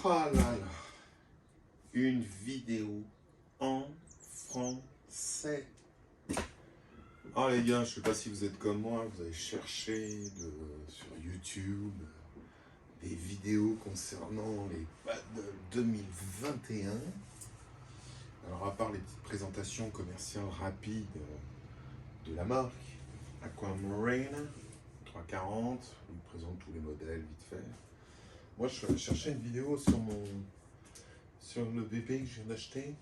Oh là là, une vidéo en français. Ah les gars, je sais pas si vous êtes comme moi, vous avez cherché sur YouTube des vidéos concernant les paddles 2021. Alors à part les petites présentations commerciales rapides de la marque Aquamarine 340, où ils présentent tous les modèles vite fait. Moi je suis allé chercher une vidéo sur le bébé que je viens d'acheter,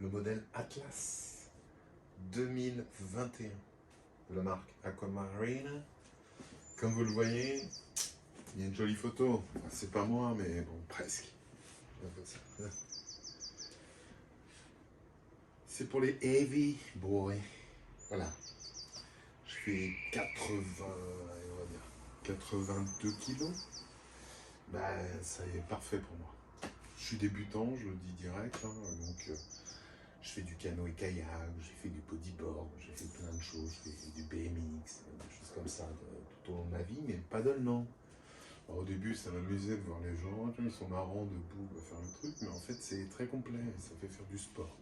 le modèle Atlas 2021 de la marque Aquamarine. Comme vous le voyez, il y a une jolie photo. C'est pas moi, mais bon, presque. C'est pour les heavy boys. Voilà. Je fais 82 kilos. Ben, ça y est, parfait pour moi. Je suis débutant, je le dis direct. Donc, je fais du canoë kayak, j'ai fait du bodyboard, j'ai fait plein de choses. Je fais du BMX, des choses comme ça tout au long de ma vie, mais le paddle, non. Alors, au début, ça m'amusait de voir les gens, ils sont marrants debout à faire le truc, mais en fait, c'est très complet, ça fait faire du sport.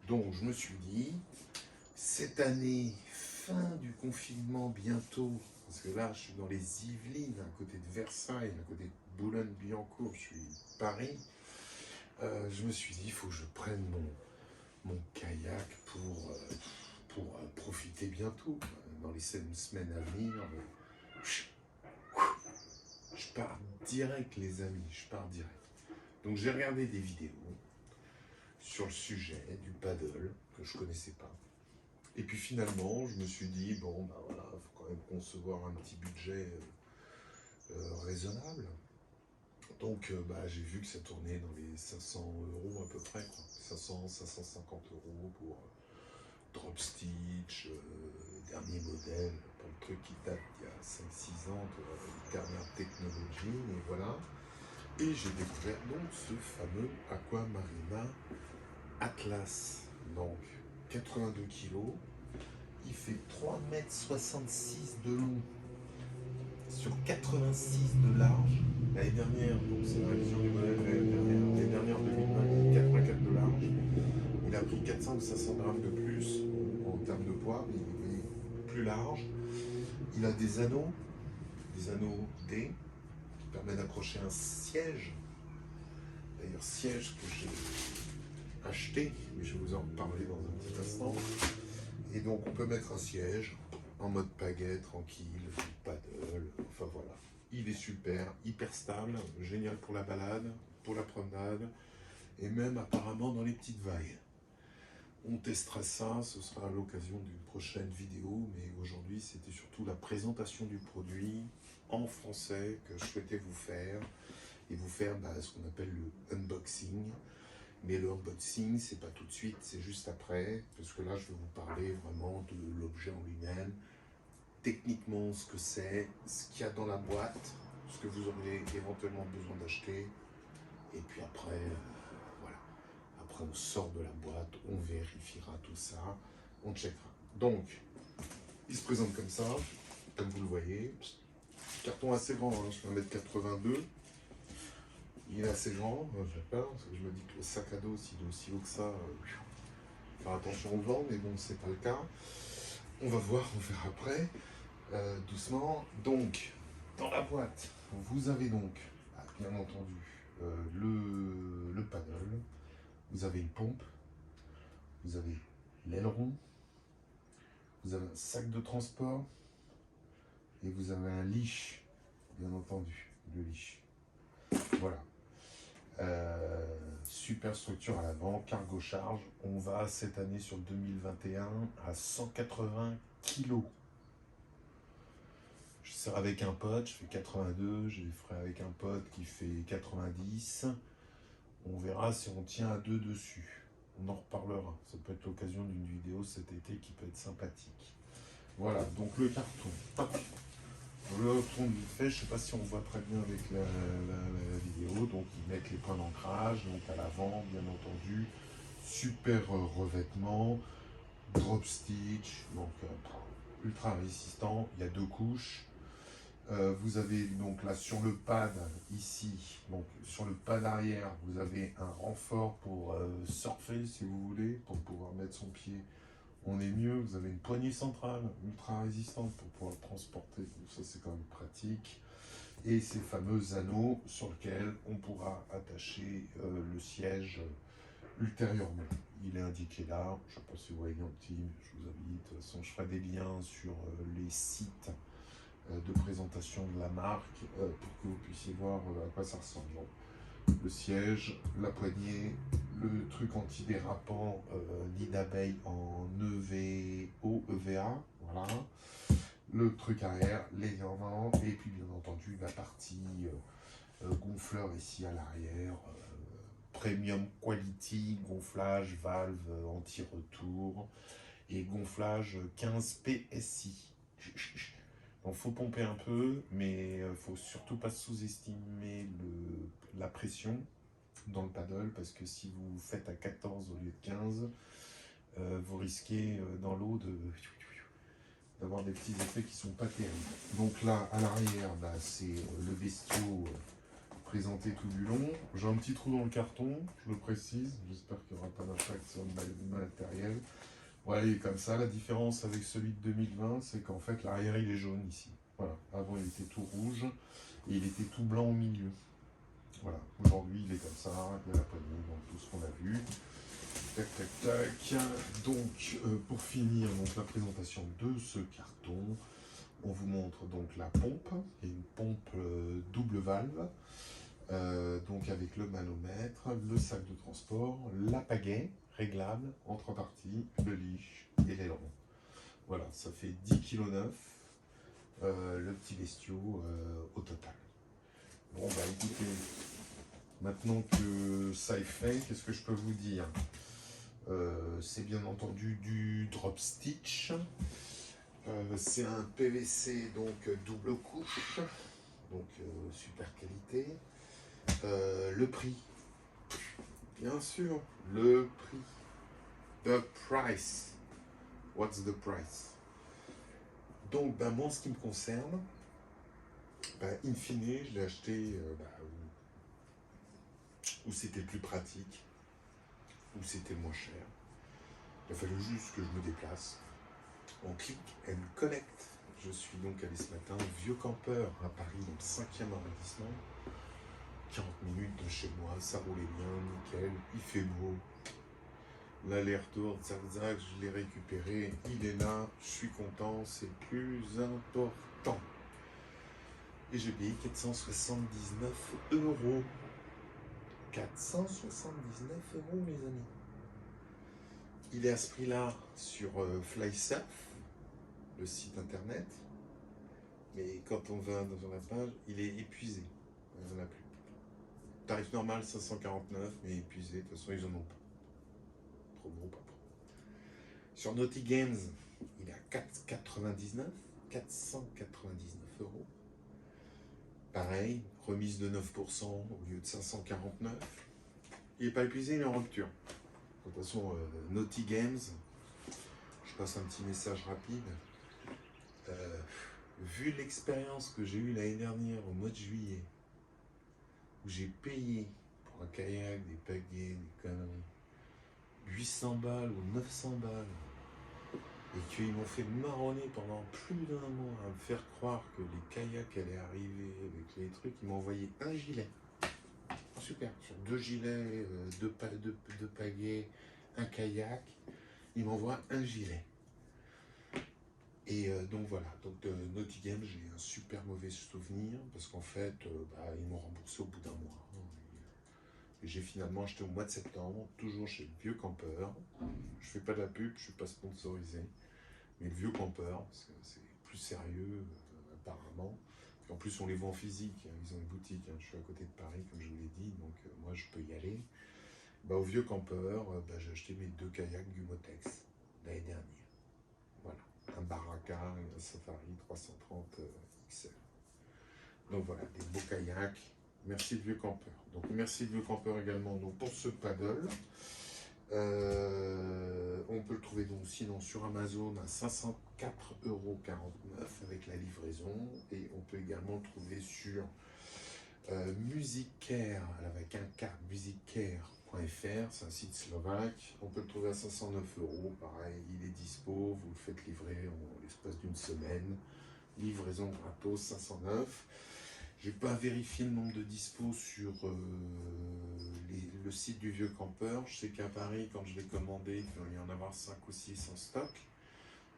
Donc, je me suis dit, cette année, fin du confinement bientôt, parce que là, je suis dans les Yvelines, à côté de Versailles, à côté de Boulogne-Billancourt, je suis Paris. Je me suis dit, il faut que je prenne mon kayak pour profiter bientôt. Dans les semaines à venir, je pars direct, les amis, je pars direct. Donc j'ai regardé des vidéos sur le sujet du paddle que je connaissais pas. Et puis finalement, je me suis dit, bon, bah voilà, il faut quand même concevoir un petit budget raisonnable. Donc j'ai vu que ça tournait dans les 500 € à peu près, quoi. 500, 550 € pour drop stitch, dernier modèle, pour le truc qui date il y a 5-6 ans, de dernière technologie, et voilà. Et j'ai découvert donc ce fameux Aquamarina Atlas, donc 82 kg, il fait 3,66 m de long sur 86 de large. L'année dernière, donc c'est la révision du modèle l'année dernière 2020, 84 de large. Il a pris 400 ou 500 grammes de plus en termes de poids, mais il est plus large. Il a des anneaux D qui permettent d'accrocher un siège. D'ailleurs, siège que j'ai acheté, mais je vais vous en reparler dans un petit instant. Et donc, on peut mettre un siège en mode pagaie, tranquille, paddle, enfin voilà. Il est super, hyper stable, génial pour la balade, pour la promenade, et même apparemment dans les petites vagues. On testera ça, ce sera à l'occasion d'une prochaine vidéo, mais aujourd'hui c'était surtout la présentation du produit en français que je souhaitais vous faire, et vous faire ce qu'on appelle le unboxing. Mais le unboxing, c'est pas tout de suite, c'est juste après, parce que là je vais vous parler vraiment de l'objet en lui-même, techniquement ce que c'est, ce qu'il y a dans la boîte, ce que vous aurez éventuellement besoin d'acheter, et puis après, voilà. Après on sort de la boîte, on vérifiera tout ça, on checkera. Donc, il se présente comme ça, comme vous le voyez. Carton assez grand, je fais 1,82 m. Il est assez grand, j'ai peur, parce que je me dis que le sac à dos, s'il est aussi haut que ça, faire attention au vent, mais bon, c'est pas le cas. On va voir, on verra après, doucement. Donc, dans la boîte, vous avez donc, bien entendu, le paddle, vous avez une pompe, vous avez l'aileron, vous avez un sac de transport, et vous avez un leash, bien entendu, le leash. Voilà. Super structure à l'avant, cargo charge. On va cette année sur 2021 à 180 kg. Je serai avec un pote, je fais 82, je ferai avec un pote qui fait 90. On verra si on tient à deux dessus. On en reparlera. Ça peut être l'occasion d'une vidéo cet été qui peut être sympathique. Voilà, donc le carton. Je le retourne vite fait, je ne sais pas si on voit très bien avec la vidéo, donc ils mettent les points d'ancrage, donc à l'avant bien entendu, super revêtement, drop stitch, donc ultra résistant, il y a deux couches, Vous avez donc là sur le pad, ici, donc sur le pad arrière, vous avez un renfort pour surfer si vous voulez, pour pouvoir mettre son pied. On est mieux, vous avez une poignée centrale ultra résistante pour pouvoir le transporter, donc ça c'est quand même pratique. Et ces fameux anneaux sur lesquels on pourra attacher le siège ultérieurement. Il est indiqué là, je ne sais pas si vous voyez en petit, je vous invite, de toute façon je ferai des liens sur les sites de présentation de la marque pour que vous puissiez voir à quoi ça ressemble. Donc, le siège, la poignée, le truc antidérapant nid d'abeille en EVA, voilà. Le truc arrière, les liens, et puis bien entendu la partie gonfleur ici à l'arrière, premium quality, gonflage, valve anti-retour et gonflage 15 PSI. Donc faut pomper un peu, mais faut surtout pas sous-estimer la pression dans le paddle, parce que si vous faites à 14 au lieu de 15, vous risquez dans l'eau d'avoir des petits effets qui sont pas terribles. Donc là, à l'arrière, bah, c'est le bestiau présenté tout du long. J'ai un petit trou dans le carton, je le précise, j'espère qu'il n'y aura pas d'impact sur le matériel. Voilà, il est comme ça. La différence avec celui de 2020, c'est qu'en fait, l'arrière, il est jaune ici. Voilà, avant, il était tout rouge et il était tout blanc au milieu. Voilà, aujourd'hui, il est comme ça, il y a la poignée, donc tout ce qu'on a vu. Tac, tac, tac. Donc, pour finir donc, la présentation de ce carton, on vous montre donc la pompe, et une pompe double valve, donc avec le manomètre, le sac de transport, la pagaie réglable, en trois parties, le leash et l'aileron. Voilà, ça fait 10,9 kg le petit bestiau au total. Bon bah écoutez, maintenant que ça est fait, qu'est-ce que je peux vous dire? C'est bien entendu du drop stitch. C'est un PVC donc double couche, donc super qualité. Le prix, bien sûr, le prix. The price. What's the price? Donc, ben, moi, en ce qui me concerne, ben, in fine, je l'ai acheté où c'était le plus pratique, où c'était le moins cher. Il a fallu juste que je me déplace. On click and connect. Je suis donc allé ce matin au Vieux Campeur à Paris, dans le 5e arrondissement. 40 minutes de chez moi, ça roulait bien, nickel, il fait beau. L'aller-retour, zac, je l'ai récupéré, il est là, je suis content, c'est le plus important. Et j'ai payé 479 €. 479 €, mes amis. Il est à ce prix-là sur FlySurf, le site internet. Mais quand on va dans la page, il est épuisé. Il n'y en a plus. Tarif normal 549, mais épuisé. De toute façon, ils en ont pas. Trop gros, pas trop. Sur Naughty Games, il est à 499 €. Pareil, remise de 9% au lieu de 549. Il n'est pas épuisé, il est en rupture. De toute façon, Naughty Games, je passe un petit message rapide. Vu l'expérience que j'ai eue l'année dernière au mois de juillet, où j'ai payé pour un kayak, des pagaies, des conneries, 800 balles ou 900 balles, et qu'ils m'ont fait marronner pendant plus d'un mois à me faire croire que les kayaks allaient arriver avec les trucs, ils m'ont envoyé un gilet. Super, sur 2 gilets, 2 pagaies, un kayak, ils m'envoient un gilet. Et donc voilà, donc de Naughty Games, j'ai un super mauvais souvenir, parce qu'en fait, ils m'ont remboursé au bout d'un mois. Et j'ai finalement acheté au mois de septembre, toujours chez le Vieux Campeur. Je fais pas de la pub, je suis pas sponsorisé, mais le Vieux Campeur, parce que c'est plus sérieux apparemment. Et en plus, on les vend en physique, hein, ils ont une boutique. Hein, je suis à côté de Paris, comme je vous l'ai dit, donc moi je peux y aller. Au Vieux Campeur, j'ai acheté mes 2 kayaks Gumotex l'année dernière. Voilà, un Baraka et un Safari 330 XL. Donc voilà, des beaux kayaks. Merci le Vieux Campeur. Donc merci le Vieux Campeur également donc, pour ce paddle. On peut le trouver donc sinon sur Amazon à 504,49 € avec la livraison. Et on peut également le trouver sur Musicaire, avec un K, musicaire.fr, c'est un site slovaque. On peut le trouver à 509 €, pareil, il est dispo, vous le faites livrer en l'espace d'une semaine. Livraison gratos, 509. J'ai pas vérifié le nombre de dispos sur le site du Vieux Campeur. Je sais qu'à Paris, quand je l'ai commandé, il va y en avoir 5 ou 6 en stock.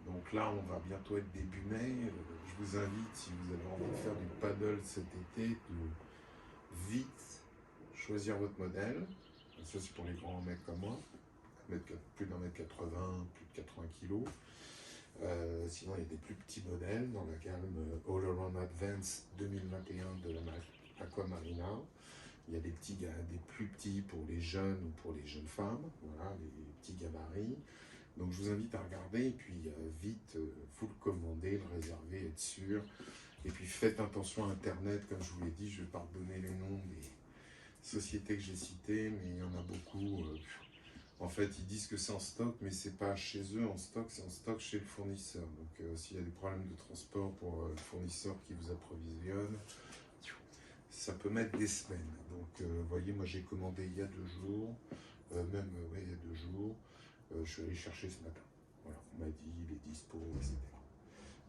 Donc là, on va bientôt être début mai. Je vous invite, si vous avez envie de faire du paddle cet été, de vite choisir votre modèle. Ça, c'est pour les grands mecs comme moi, plus d'1,80 m, plus de 80 kg. Sinon, il y a des plus petits modèles dans la gamme All Around Advance 2021 de la marque Aquamarina. Il y a des plus petits pour les jeunes ou pour les jeunes femmes, voilà, les petits gabarits. Donc je vous invite à regarder et puis vite, vous le commander, le réserver, être sûr. Et puis faites attention à Internet, comme je vous l'ai dit, je ne vais pas redonner les noms des sociétés que j'ai citées, mais il y en a beaucoup. En fait, ils disent que c'est en stock, mais c'est pas chez eux en stock, c'est en stock chez le fournisseur. Donc s'il y a des problèmes de transport pour le fournisseur qui vous approvisionne, ça peut mettre des semaines. Donc vous voyez, moi j'ai commandé il y a 2 jours, il y a 2 jours, je suis allé chercher ce matin. Voilà, on m'a dit, il est dispo, etc.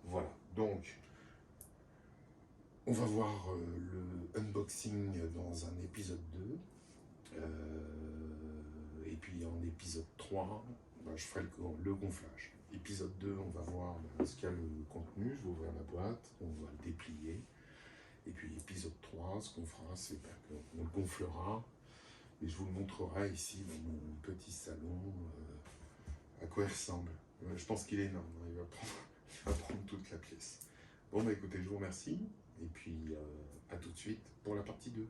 Voilà, donc on va voir le unboxing dans un épisode 2. Et puis en épisode 3, je ferai le gonflage. Épisode 2, on va voir ce qu'il y a le contenu, je vais ouvrir la boîte, on va le déplier. Et puis épisode 3, ce qu'on fera, c'est qu'on le gonflera. Et je vous le montrerai ici dans mon petit salon, à quoi il ressemble. Je pense qu'il est énorme, hein, il va prendre toute la pièce. Bon, écoutez, je vous remercie. Et puis à tout de suite pour la partie 2.